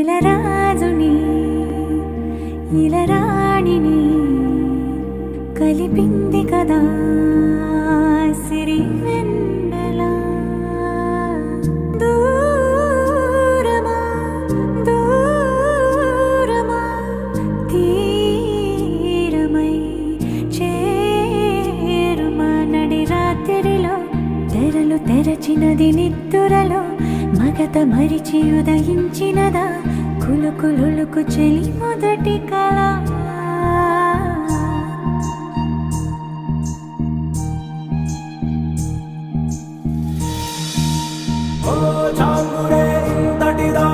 నెల రాజుని ఇలరాణిని కలిపింది కదా సిరి వెన్నెల. దూరమా దూరమా తీరమై చేరుమా నడి రాత్రిలో తెరలు తెరచినది నిద్దురలో మగత మరిచి ఉదయించినదా కులుకులుకు చెలి మొదటి కళ. చాంగురే ఇంతటిదా